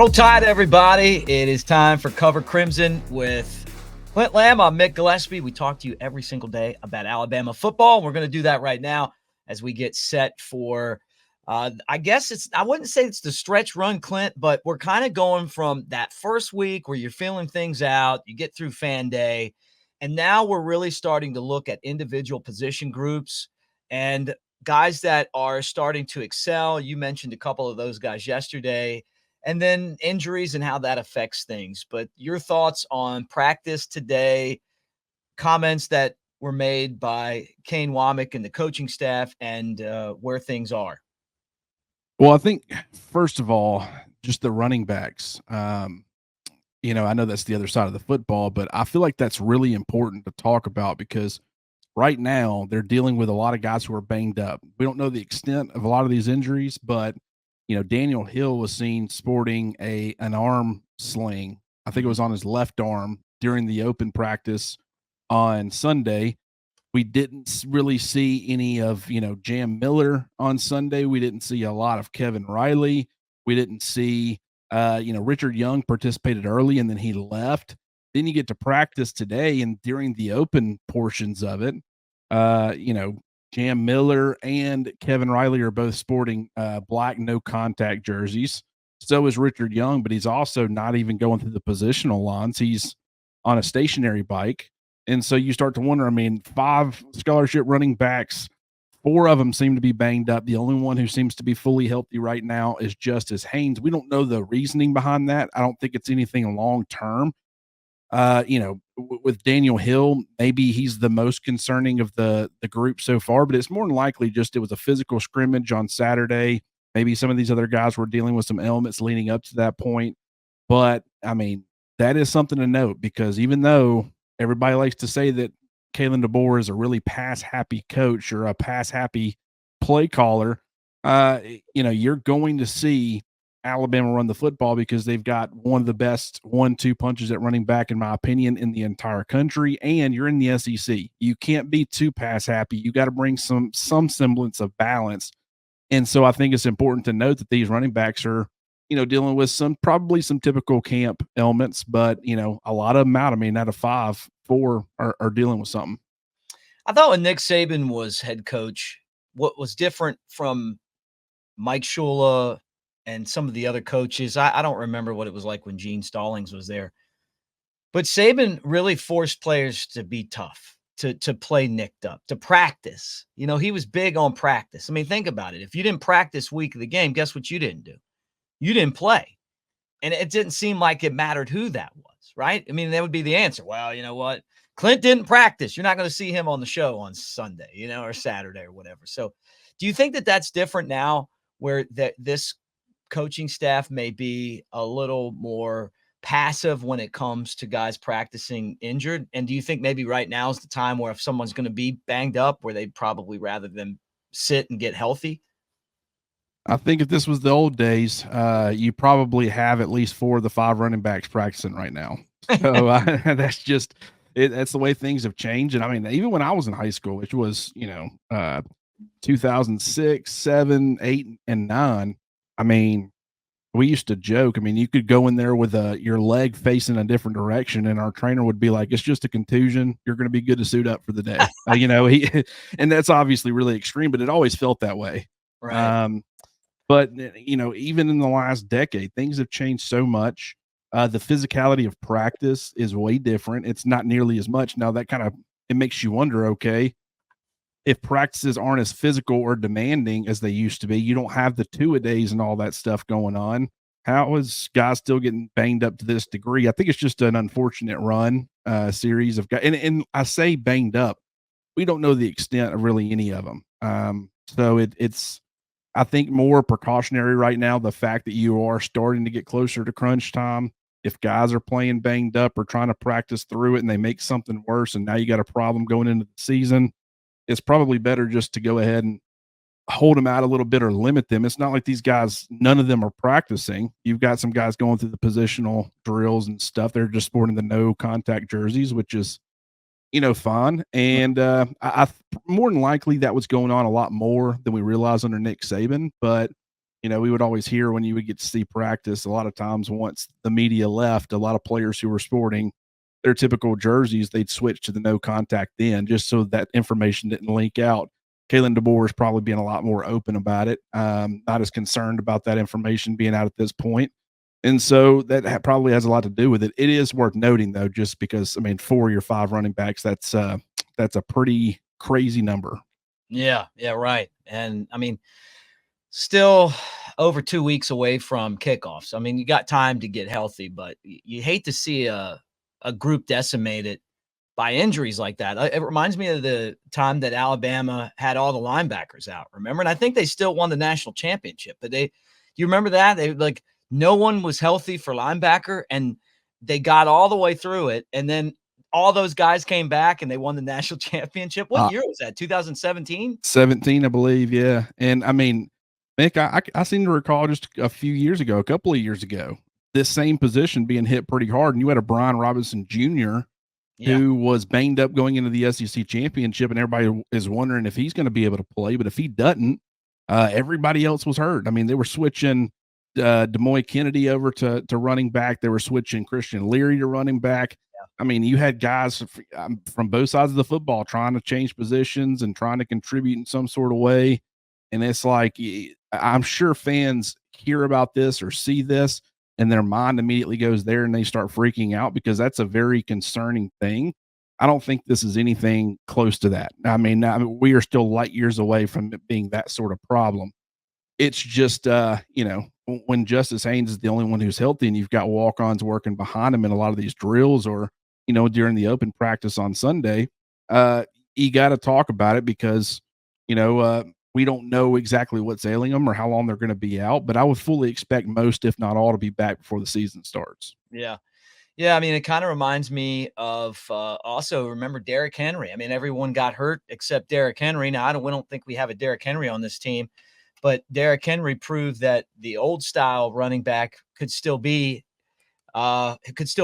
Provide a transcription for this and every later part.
Roll Tide, everybody. It is time for Cover Crimson with Clint Lamb. I'm Mick Gillispie. We talk to you every single day about Alabama football. We're going to do that right now as we get set for, I guess I wouldn't say it's the stretch run, Clint, but we're kind of going from that first week where you're feeling things out, you get through fan day, and now we're really starting to look at individual position groups and guys that are starting to excel. You mentioned a couple of those guys yesterday, and then injuries and how that affects things. But your thoughts on practice today, comments that were made by Kane Wommack and the coaching staff, and where things are. Well, I think, first of all, just the running backs. I know that's the other side of the football, but I feel like that's really important to talk about because right now they're dealing with a lot of guys who are banged up. We don't know the extent of a lot of these injuries, but Daniel Hill was seen sporting an arm sling. I think it was on his left arm during the open practice on Sunday. We didn't really see any of, Jam Miller on Sunday. We didn't see a lot of Kevin Riley. We didn't see, Richard Young participated early and then he left. Then you get to practice today, and during the open portions of it, Jam Miller and Kevin Riley are both sporting black no contact jerseys. So is Richard Young, but he's also not even going through the positional lines. He's on a stationary bike. And so you start to wonder, 5 scholarship running backs, 4 of them seem to be banged up. The only one who seems to be fully healthy right now is Justice Haynes. We don't know the reasoning behind that. I don't think it's anything long term. With Daniel Hill, maybe he's the most concerning of the group so far, but it's more than likely just it was a physical scrimmage on Saturday. Maybe some of these other guys were dealing with some ailments leading up to that point. But, that is something to note because even though everybody likes to say that Kalen DeBoer is a really pass-happy coach or a pass-happy play caller, you're going to see Alabama run the football because they've got one of the best 1-2 punches at running back, in my opinion, in the entire country, and you're in the SEC. You can't be too pass-happy. You got to bring some semblance of balance. And so I think it's important to note that these running backs are dealing with probably some typical camp ailments, but, a lot of them out of 5, 4 are dealing with something. I thought when Nick Saban was head coach, what was different from Mike Shula and some of the other coaches, I don't remember what it was like when Gene Stallings was there, but Saban really forced players to be tough, to play nicked up, to practice. He was big on practice. Think about it. If you didn't practice week of the game, guess what you didn't do? You didn't play. And it didn't seem like it mattered who that was, right? That would be the answer. Well, you know what? Clint didn't practice. You're not going to see him on the show on Sunday, or Saturday or whatever. So do you think that that's different now where this coaching staff may be a little more passive when it comes to guys practicing injured? And do you think maybe right now is the time where if someone's going to be banged up, where they'd probably rather them sit and get healthy? I think if this was the old days, you probably have at least 4 of the 5 running backs practicing right now. So that's just it. That's the way things have changed. And even when I was in high school, which was 2006, 7, 8, and 9. We used to joke. You could go in there with your leg facing a different direction, and our trainer would be like, "It's just a contusion. You're going to be good to suit up for the day." And that's obviously really extreme, but it always felt that way. Right. But, even in the last decade, things have changed so much. The physicality of practice is way different. It's not nearly as much. Now that it makes you wonder, okay, if practices aren't as physical or demanding as they used to be, you don't have the two-a-days and all that stuff going on. How is guys still getting banged up to this degree? I think it's just an unfortunate run series of guys. And I say banged up. We don't know the extent of really any of them. So it's I think more precautionary right now, the fact that you are starting to get closer to crunch time. If guys are playing banged up or trying to practice through it and they make something worse and now you got a problem going into the season, it's probably better just to go ahead and hold them out a little bit or limit them. It's not like these guys, none of them are practicing. You've got some guys going through the positional drills and stuff. They're just sporting the no contact jerseys, which is, fine. And I more than likely that was going on a lot more than we realized under Nick Saban. But we would always hear when you would get to see practice, a lot of times once the media left, a lot of players who were sporting their typical jerseys, they'd switch to the no contact then just so that information didn't leak out. Kalen DeBoer is probably being a lot more open about it, not as concerned about that information being out at this point. And so that probably has a lot to do with it. It is worth noting, though, just because, I mean, 4 of your 5 running backs, that's a pretty crazy number. Yeah, right. And I mean, still over 2 weeks away from kickoffs. I mean, you got time to get healthy, but you hate to see a group decimated by injuries like that. It reminds me of the time that Alabama had all the linebackers out, remember? And I think they still won the national championship, but you remember that? They like no one was healthy for linebacker, and they got all the way through it, and then all those guys came back and they won the national championship. What year was that? 2017? 17, I believe, yeah. And I mean, Mick, I seem to recall just a few years ago, a couple of years ago, this same position being hit pretty hard, and you had a Brian Robinson Jr. Yeah. who was banged up going into the SEC championship, and everybody is wondering if he's going to be able to play. But if he doesn't, everybody else was hurt. I mean, they were switching Demoy Kennedy over to running back. They were switching Christian Leary to running back. I mean, you had guys from both sides of the football trying to change positions and trying to contribute in some sort of way. And it's like, I'm sure fans hear about this or see this, and their mind immediately goes there and they start freaking out because that's a very concerning thing. I don't think this is anything close to that. I mean, we are still light years away from it being that sort of problem. It's just, when Justice Haynes is the only one who's healthy and you've got walk-ons working behind him in a lot of these drills or, during the open practice on Sunday, you got to talk about it because, we don't know exactly what's ailing them or how long they're going to be out, but I would fully expect most, if not all, to be back before the season starts. Yeah. Yeah, I mean, it kind of reminds me of also remember Derrick Henry. I mean, everyone got hurt except Derrick Henry. Now, we don't think we have a Derrick Henry on this team, but Derrick Henry proved that the old style running back could still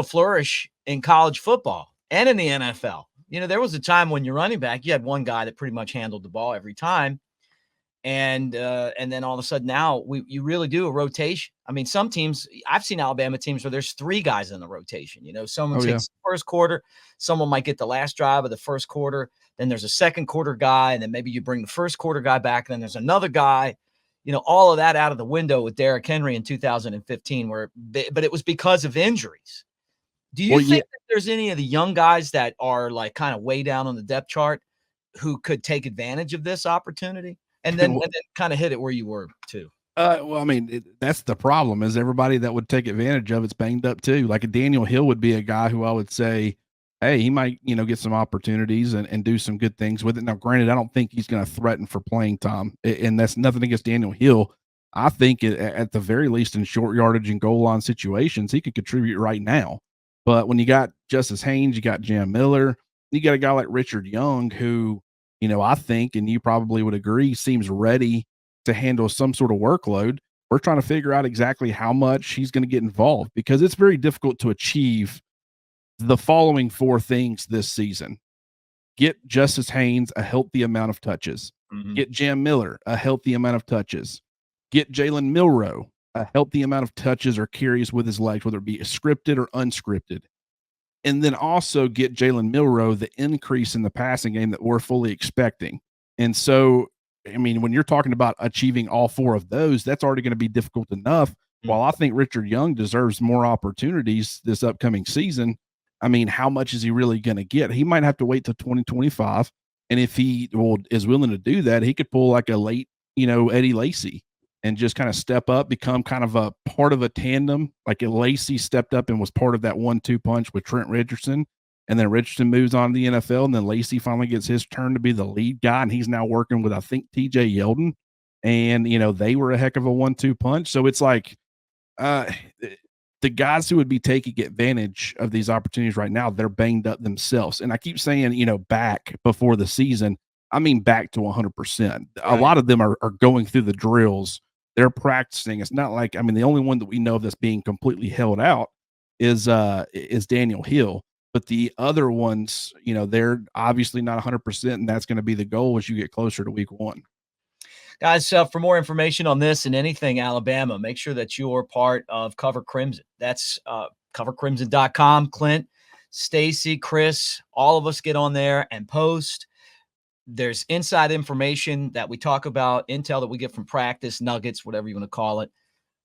flourish in college football and in the NFL. There was a time when you're running back, you had one guy that pretty much handled the ball every time. And then all of a sudden now you really do a rotation. I mean, some teams, I've seen Alabama teams where there's 3 guys in the rotation. Someone takes the first quarter, someone might get the last drive of the first quarter. Then there's a second quarter guy, and then maybe you bring the first quarter guy back. And then there's another guy. All of that out of the window with Derrick Henry in 2015, but it was because of injuries. Do you think that there's any of the young guys that are like kind of way down on the depth chart who could take advantage of this opportunity? And then kind of hit it where you were too. Well, I mean, that's the problem is everybody that would take advantage of it's banged up too. Like a Daniel Hill would be a guy who I would say, hey, he might, get some opportunities and do some good things with it. Now, granted, I don't think he's going to threaten for playing time, and that's nothing against Daniel Hill. I think at the very least in short yardage and goal line situations, he could contribute right now. But when you got Justice Haynes, you got Jam Miller, you got a guy like Richard Young who, I think, and you probably would agree, seems ready to handle some sort of workload. We're trying to figure out exactly how much he's going to get involved because it's very difficult to achieve the following 4 things this season. Get Justice Haynes a healthy amount of touches. Mm-hmm. Get Jam Miller a healthy amount of touches. Get Jalen Milroe a healthy amount of touches or carries with his legs, whether it be scripted or unscripted. And then also get Jalen Milroe the increase in the passing game that we're fully expecting. And so, I mean, when you're talking about achieving all 4 of those, that's already going to be difficult enough. Mm-hmm. While I think Richard Young deserves more opportunities this upcoming season, I mean, how much is he really going to get? He might have to wait till 2025. And if he is willing to do that, he could pull like a late, Eddie Lacy and just kind of step up, become kind of a part of a tandem. Like Lacy stepped up and was part of that 1-2 punch with Trent Richardson. And then Richardson moves on to the NFL. And then Lacy finally gets his turn to be the lead guy. And he's now working with, I think, TJ Yeldon. And, they were a heck of a 1-2 punch. So it's like the guys who would be taking advantage of these opportunities right now, they're banged up themselves. And I keep saying, back before the season, I mean, back to 100%. Right. A lot of them are going through the drills. They're practicing. It's not like, I mean, the only one that we know of that's being completely held out is Daniel Hill. But the other ones, they're obviously not 100%, and that's going to be the goal as you get closer to week 1. Guys, for more information on this and anything Alabama, make sure that you're part of Cover Crimson. That's covercrimson.com. Clint, Stacy, Chris, all of us get on there and post. There's inside information that we talk about, intel that we get from practice, nuggets, whatever you want to call it,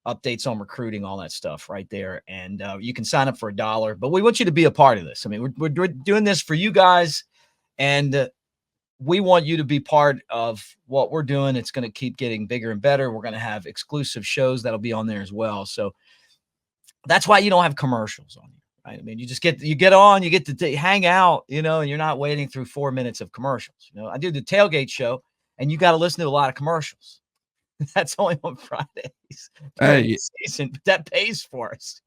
updates on recruiting, all that stuff right there. And you can sign up for $1, but we want you to be a part of this. I mean, we're doing this for you guys, and we want you to be part of what we're doing. It's going to keep getting bigger and better. We're going to have exclusive shows that'll be on there as well. So that's why you don't have commercials on you, right? I mean, you get on, you get to hang out, and you're not waiting through 4 minutes of commercials. I do the tailgate show, and you got to listen to a lot of commercials. That's only on Fridays during the season, but that pays for us,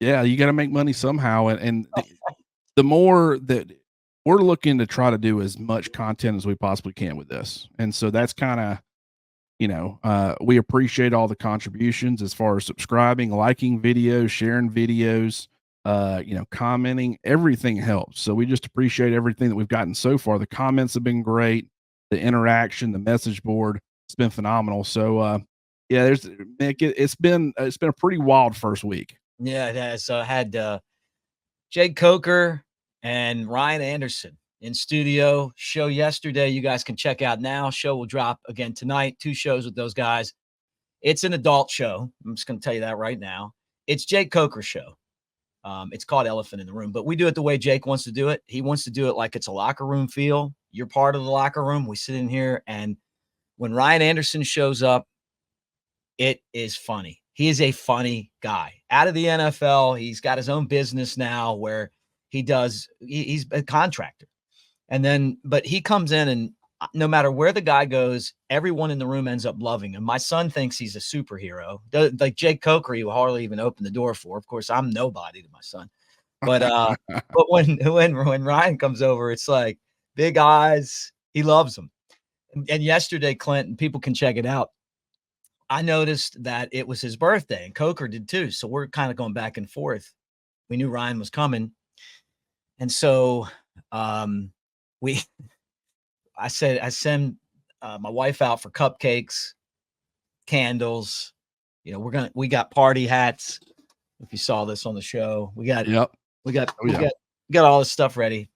Yeah, you got to make money somehow, and the more that we're looking to try to do as much content as we possibly can with this, and so that's kind of, we appreciate all the contributions as far as subscribing, liking videos, sharing videos, commenting. Everything helps. So we just appreciate everything that we've gotten so far. The comments have been great. The interaction, the message board, it's been phenomenal. So, yeah, there's Mick. It's been a pretty wild first week. Yeah, it has. I had Jake Coker and Ryan Anderson in studio. Show yesterday. You guys can check out now. Show will drop again tonight. 2 shows with those guys. It's an adult show. I'm just going to tell you that right now. It's Jake Coker's show. It's called Elephant in the Room, but we do it the way Jake wants to do it. He wants to do it like it's a locker room feel. You're part of the locker room. We sit in here, and when Ryan Anderson shows up, it is funny. He is a funny guy. Out of the NFL, he's got his own business now where he's a contractor. But he comes in, and no matter where the guy goes, everyone in the room ends up loving him. My son thinks he's a superhero. Like Jake Coker, he will hardly even open the door for. Of course, I'm nobody to my son. But but when Ryan comes over, it's like big eyes. He loves them. And yesterday, Clint, and people can check it out, I noticed that it was his birthday, and Coker did too. So we're kind of going back and forth. We knew Ryan was coming. And so I send my wife out for cupcakes, candles. We got party hats. If you saw this on the show, we got all this stuff ready.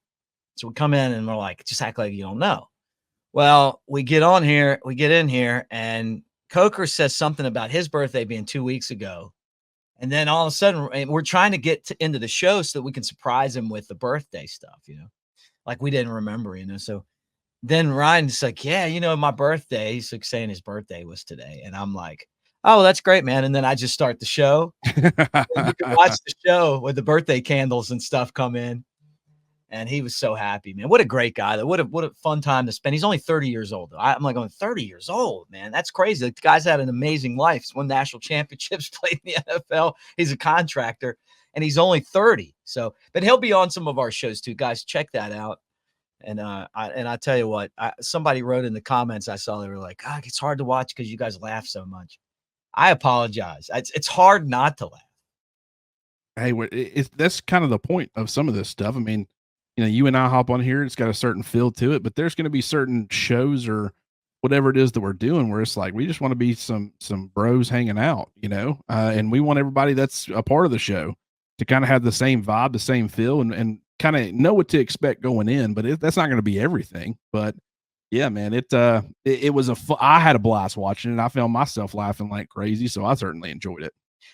So we come in and we're like, just act like you don't know. Well, we get in here, and Coker says something about his birthday being 2 weeks ago. And then all of a sudden, we're trying to get into the show so that we can surprise him with the birthday stuff, like we didn't remember, So then Ryan's like, yeah, my birthday. He's like saying his birthday was today. And I'm like, oh, that's great, man. And then I just start the show. And you can watch the show with the birthday candles and stuff come in. And he was so happy, man. What a great guy. What a fun time to spend. He's only 30 years old. I'm like, 30 years old, man. That's crazy. The guy's had an amazing life. He's won national championships, played in the NFL. He's a contractor, and he's only 30. So, but he'll be on some of our shows too. Guys, check that out. And I tell you what, somebody wrote in the comments I saw, they were like, it's hard to watch because you guys laugh so much. I apologize. It's hard not to laugh. Hey, that's kind of the point of some of this stuff. I mean, you and I hop on here, it's got a certain feel to it, but there's going to be certain shows or whatever it is that we're doing where it's like, we just want to be some bros hanging out, and we want everybody that's a part of the show to kind of have the same vibe, the same feel, and kind of know what to expect going in, but that's not going to be everything. But yeah, man, it was I had a blast watching it. I found myself laughing like crazy. So I certainly enjoyed it.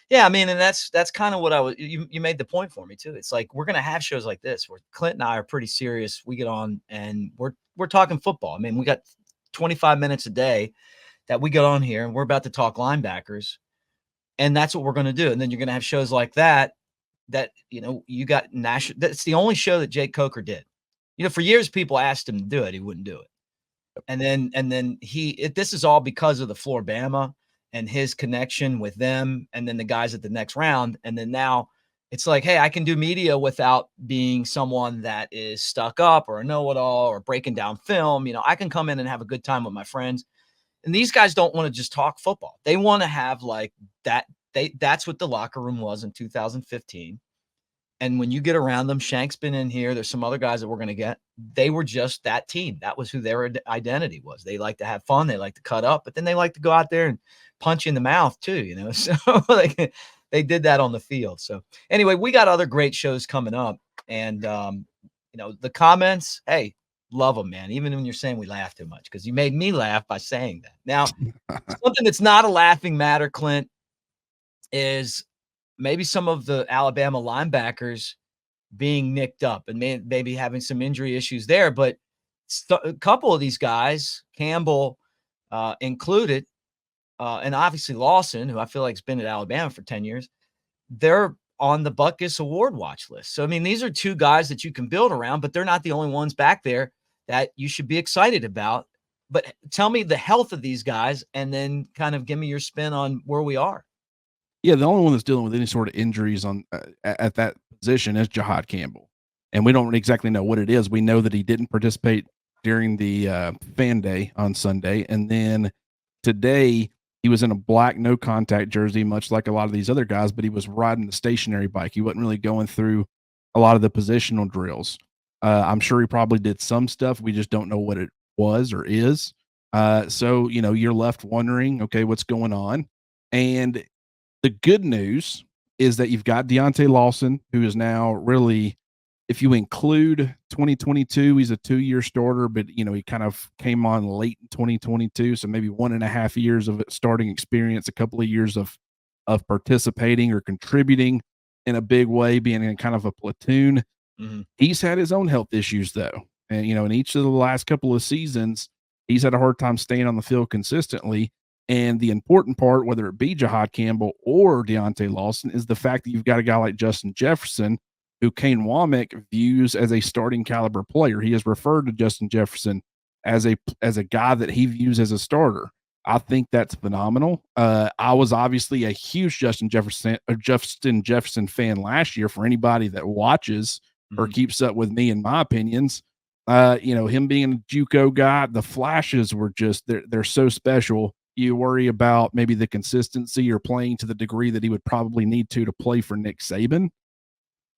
Yeah, I mean, and that's kind of what you made the point for me too. It's like, we're going to have shows like this where Clint and I are pretty serious. We get on and we're talking football. I mean, we got 25 minutes a day that we get on here, and we're about to talk linebackers, and that's what we're going to do. And then you're going to have shows like that you got national. That's the only show that Jake Coker did. For years people asked him to do it, he wouldn't do it. And then this is all because of the Floribama and his connection with them, and then the guys at the next round. And then now it's like, hey, I can do media without being someone that is stuck up or a know-it-all or breaking down film. I can come in and have a good time with my friends. And these guys don't want to just talk football. They want to have like that. That's what the locker room was in 2015. And when you get around them, Shank's been in here. There's some other guys that we're going to get. They were just that team. That was who their identity was. They like to have fun. They like to cut up, but then they like to go out there and punch you in the mouth too, So they did that on the field. So anyway, we got other great shows coming up. And, the comments, hey, love them, man. Even when you're saying we laugh too much, because you made me laugh by saying that. Now, something that's not a laughing matter, Clint, is maybe some of the Alabama linebackers being nicked up and maybe having some injury issues there. But a couple of these guys, Campbell included, and obviously Lawson, who I feel like has been at Alabama for 10 years, they're on the Butkus Award watch list. So, I mean, these are two guys that you can build around, but they're not the only ones back there that you should be excited about. But tell me the health of these guys and then kind of give me your spin on where we are. Yeah, the only one that's dealing with any sort of injuries on at that position is Jahad Campbell, and we don't exactly know what it is. We know that he didn't participate during the fan day on Sunday, and then today he was in a black no contact jersey, much like a lot of these other guys, but he was riding the stationary bike. He wasn't really going through a lot of the positional drills. I'm sure he probably did some stuff. We just don't know what it was or is. So you're left wondering, okay, what's going on? And the good news is that you've got Deontay Lawson, who is now really, if you include 2022, he's a 2-year starter, but he kind of came on late in 2022, so maybe 1.5 years of starting experience, a couple of years of participating or contributing in a big way, being in kind of a platoon. Mm-hmm. He's had his own health issues though, and in each of the last couple of seasons, he's had a hard time staying on the field consistently. And the important part, whether it be Jahad Campbell or Deontay Lawson, is the fact that you've got a guy like Justin Jefferson, who Kane Wommack views as a starting caliber player. He has referred to Justin Jefferson as a guy that he views as a starter. I think that's phenomenal. I was obviously a huge Justin Jefferson fan last year. For anybody that watches or keeps up with me and my opinions, him being a JUCO guy, the flashes were just they're so special. You worry about maybe the consistency or playing to the degree that he would probably need to play for Nick Saban.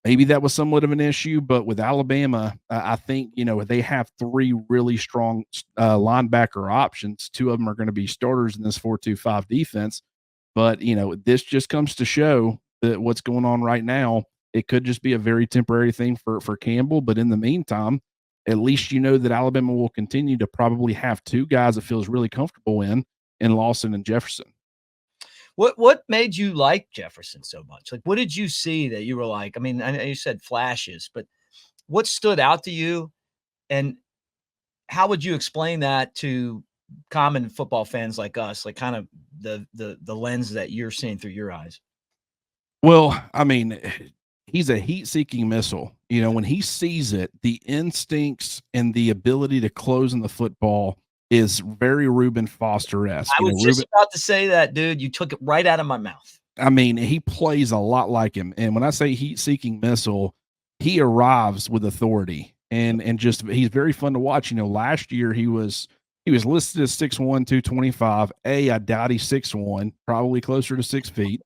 Maybe that was somewhat of an issue, but with Alabama, I think, they have 3 really strong linebacker options. 2 of them are going to be starters in this 4-2-5 defense. But, this just comes to show that what's going on right now, it could just be a very temporary thing for Campbell. But in the meantime, at least that Alabama will continue to probably have 2 guys it feels really comfortable in Lawson and Jefferson. What made you like Jefferson so much? Like, what did you see that you were like? I mean, I know you said flashes, but what stood out to you, and how would you explain that to common football fans like us? Like, kind of the lens that you're seeing through your eyes. Well, I mean, he's a heat-seeking missile. When he sees it, the instincts and the ability to close in the football is very Reuben Foster-esque. I was just about to say that, dude. You took it right out of my mouth. I mean, he plays a lot like him. And when I say heat-seeking missile, he arrives with authority. And just he's very fun to watch. Last year he was listed as 6'1", 225. I doubt he's 6'1", probably closer to 6 feet.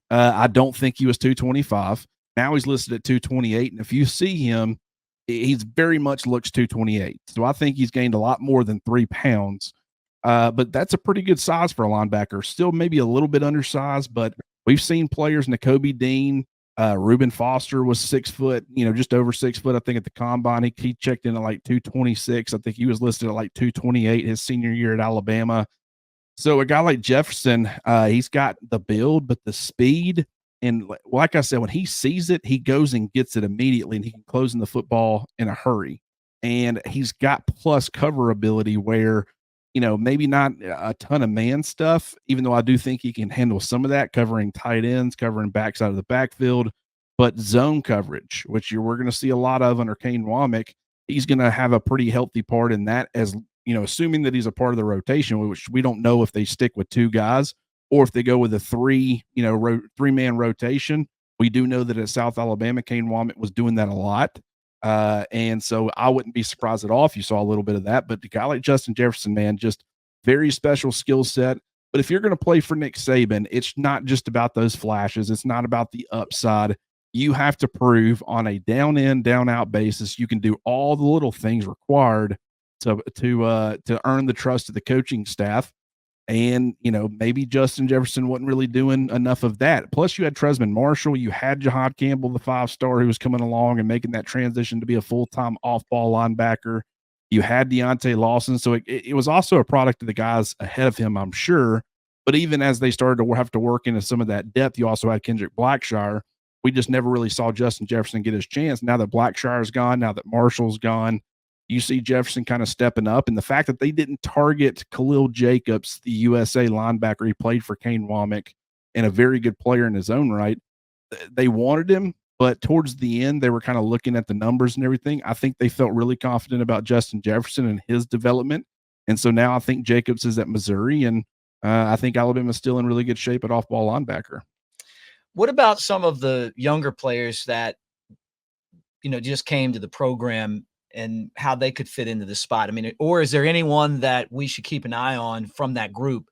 I don't think he was 225. Now he's listed at 228. And if you see him, he's very much looks 228. So I think he's gained a lot more than 3 pounds. But that's a pretty good size for a linebacker. Still maybe a little bit undersized, but we've seen players, Nakobe Dean, Reuben Foster was 6 foot, just over 6 foot. I think at the combine, he checked in at like 226. I think he was listed at like 228 his senior year at Alabama. So a guy like Jefferson, he's got the build, but the speed. And like I said, when he sees it, he goes and gets it immediately, and he can close in the football in a hurry. And he's got plus cover ability where, maybe not a ton of man stuff, even though I do think he can handle some of that, covering tight ends, covering backs out of the backfield, but zone coverage, which we're going to see a lot of under Kane Wommack. He's going to have a pretty healthy part in that, as assuming that he's a part of the rotation, which we don't know if they stick with 2 guys or if they go with a 3-man rotation. We do know that at South Alabama, Kane Wommack was doing that a lot. And so I wouldn't be surprised at all if you saw a little bit of that. But the guy like Justin Jefferson, man, just very special skill set. But if you're going to play for Nick Saban, it's not just about those flashes. It's not about the upside. You have to prove on a down in, down out basis you can do all the little things required to earn the trust of the coaching staff. And, maybe Justin Jefferson wasn't really doing enough of that. Plus, you had Tresman Marshall, you had Jahad Campbell, the 5-star, who was coming along and making that transition to be a full-time off-ball linebacker. You had Deontay Lawson, so it was also a product of the guys ahead of him, I'm sure. But even as they started to have to work into some of that depth, you also had Kendrick Blackshire. We just never really saw Justin Jefferson get his chance. Now that Blackshire's gone, now that Marshall's gone, you see Jefferson kind of stepping up. And the fact that they didn't target Khalil Jacobs, the USA linebacker, he played for Kane Wommack and a very good player in his own right. They wanted him, but towards the end, they were kind of looking at the numbers and everything. I think they felt really confident about Justin Jefferson and his development. And so now I think Jacobs is at Missouri, and I think Alabama's still in really good shape at off-ball linebacker. What about some of the younger players that, just came to the program and how they could fit into the spot? I mean, or is there anyone that we should keep an eye on from that group?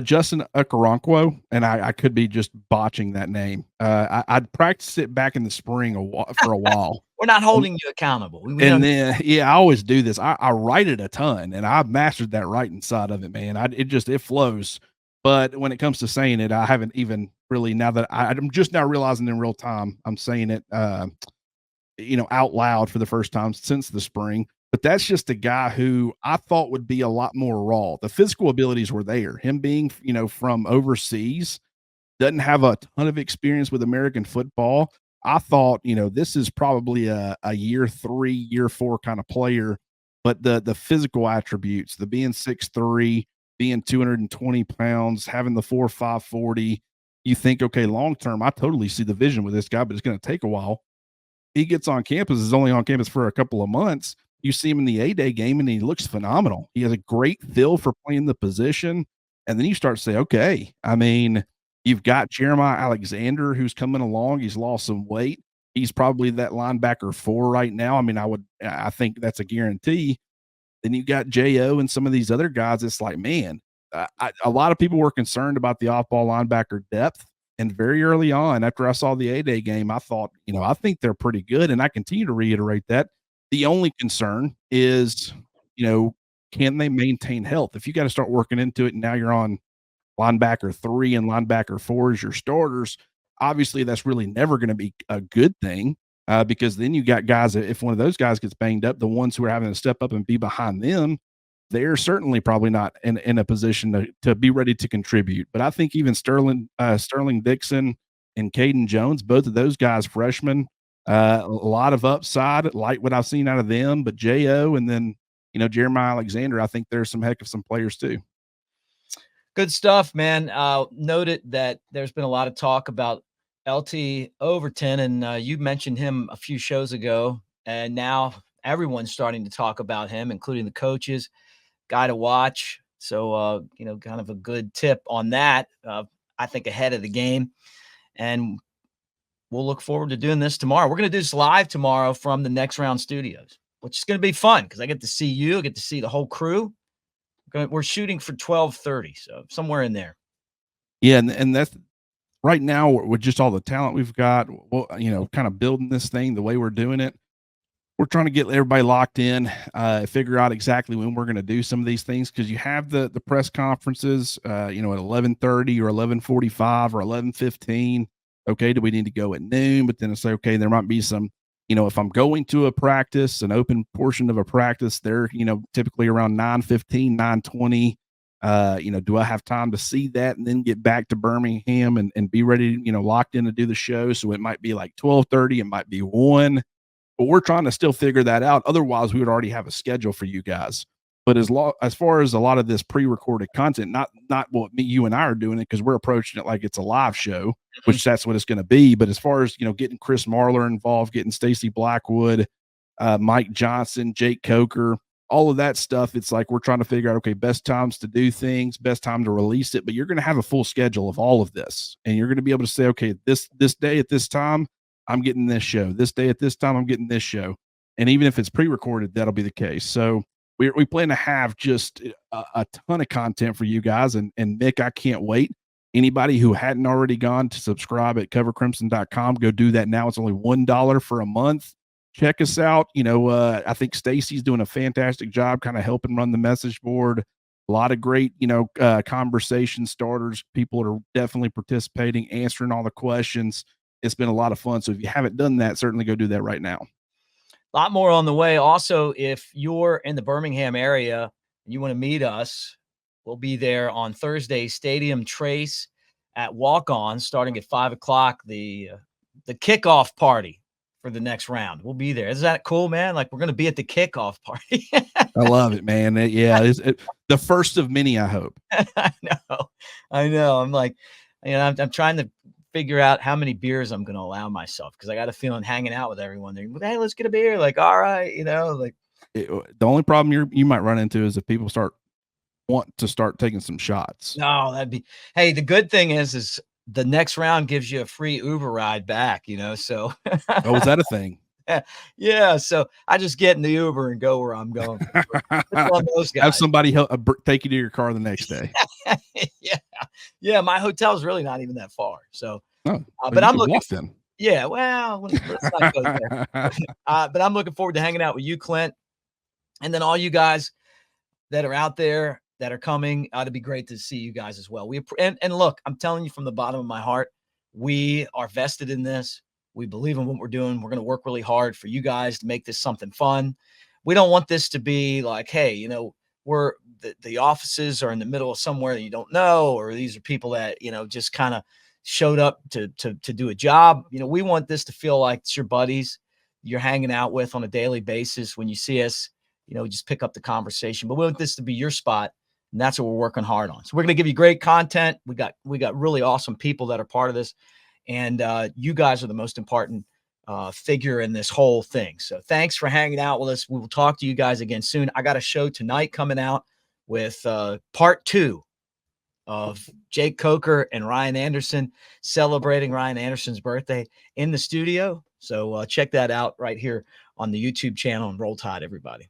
Justin Okoronkwo, and I could be just botching that name. I'd practiced it back in the spring for a while. We're not holding you accountable. We And don't. then, yeah, I always do this. I write it a ton, and I've mastered that writing side of it, man. It flows. But when it comes to saying it, I haven't even really. Now that I'm just now realizing in real time, I'm saying it, out loud for the first time since the spring. But that's just a guy who I thought would be a lot more raw. The physical abilities were there. Him being, from overseas, doesn't have a ton of experience with American football. I thought, this is probably a year 3, year 4 kind of player, but the physical attributes, the being 6'3", being 220 pounds, having the 4.5 40, you think, okay, long term, I totally see the vision with this guy, but it's going to take a while. He gets on campus, is only on campus for a couple of months. You see him in the A-Day game, and he looks phenomenal. He has a great feel for playing the position, and then you start to say, okay, I mean, you've got Jeremiah Alexander who's coming along. He's lost some weight. He's probably that linebacker 4 right now. I mean, I think that's a guarantee. Then you got Jo and some of these other guys. It's like, man, a lot of people were concerned about the off-ball linebacker depth. And very early on, after I saw the A-Day game, I thought, I think they're pretty good. And I continue to reiterate that. The only concern is, can they maintain health? If you got to start working into it and now you're on linebacker 3 and linebacker 4 as your starters, obviously that's really never going to be a good thing, because then you got guys, if one of those guys gets banged up, the ones who are having to step up and be behind them, they're certainly probably not in a position to be ready to contribute. But I think even Sterling Dixon and Caden Jones, both of those guys, freshmen, a lot of upside, like what I've seen out of them. But Jo and then Jeremiah Alexander, I think there's some heck of some players too. Good stuff, man. Noted that there's been a lot of talk about LT Overton, and you mentioned him a few shows ago, and now everyone's starting to talk about him, including the coaches. Guy to watch. So, kind of a good tip on that, I think ahead of the game. And we'll look forward to doing this tomorrow. We're going to do this live tomorrow from the Next Round Studios, which is going to be fun because I get to see you, I get to see the whole crew. We're shooting for 12:30, so somewhere in there. Yeah, and that's right now with just all the talent we've got, well, kind of building this thing the way we're doing it. We're trying to get everybody locked in, figure out exactly when we're going to do some of these things, because you have the press conferences, at 11:30 or 11:45 or 11:15. Okay, do we need to go at noon? But then it's like, okay, there might be some, if I'm going to a practice, an open portion of a practice, they're typically around 9:15, 9:20. Do I have time to see that and then get back to Birmingham and be ready, locked in to do the show? So it might be like 12:30, it might be 1. But we're trying to still figure that out. Otherwise, we would already have a schedule for you guys. But as far as a lot of this pre-recorded content, not what you and I are doing it, because we're approaching it like it's a live show, which that's what it's going to be. But as far as getting Chris Marler involved, getting Stacey Blackwood, Mike Johnson, Jake Coker, all of that stuff, it's like we're trying to figure out, okay, best times to do things, best time to release it. But you're going to have a full schedule of all of this, and you're going to be able to say, okay, this day at this time, I'm getting this show. This day at this time, I'm getting this show. And even if it's pre-recorded, that'll be the case. So we plan to have just a ton of content for you guys. And Mick, I can't wait. Anybody who hadn't already gone to subscribe at covercrimson.com, go do that now. It's only $1 for a month. Check us out. I think Stacy's doing a fantastic job kind of helping run the message board. A lot of great, conversation starters. People are definitely participating, answering all the questions. It's been a lot of fun. So if you haven't done that, certainly go do that right now. A lot more on the way. Also, if you're in the Birmingham area and you want to meet us, we'll be there on Thursday, Stadium Trace at Walk-On, starting at 5:00. The kickoff party for the next round. We'll be there. Isn't that cool, man? Like, we're going to be at the kickoff party. I love it, man. It's the first of many, I hope. I know. I'm like, I'm trying to figure out how many beers I'm going to allow myself, because I got a feeling hanging out with everyone. They're, hey, let's get a beer. Like, all right, the only problem you might run into is if people want to start taking some shots. No, hey, the good thing is the next round gives you a free Uber ride back, so. Oh, is that a thing? Yeah, so I just get in the Uber and go where I'm going. Those guys. Have somebody help take you to your car the next day. Yeah. My hotel's really not even that far. So, but I'm looking. Walk then. Yeah, well, let's not go there. But I'm looking forward to hanging out with you, Clint, and then all you guys that are out there that are coming. It'd be great to see you guys as well. And look, I'm telling you from the bottom of my heart, we are vested in this. We believe in what we're doing. We're going to work really hard for you guys to make this something fun. We don't want this to be like, hey, we're the offices are in the middle of somewhere that you don't know, or these are people that, just kind of showed up to do a job. We want this to feel like it's your buddies you're hanging out with on a daily basis. When you see us, just pick up the conversation. But we want this to be your spot, and that's what we're working hard on. So we're going to give you great content. We got really awesome people that are part of this. And you guys are the most important figure in this whole thing. So thanks for hanging out with us. We will talk to you guys again soon. I got a show tonight coming out with part 2 of Jake Coker and Ryan Anderson, celebrating Ryan Anderson's birthday in the studio. So check that out right here on the YouTube channel, and Roll Tide, everybody.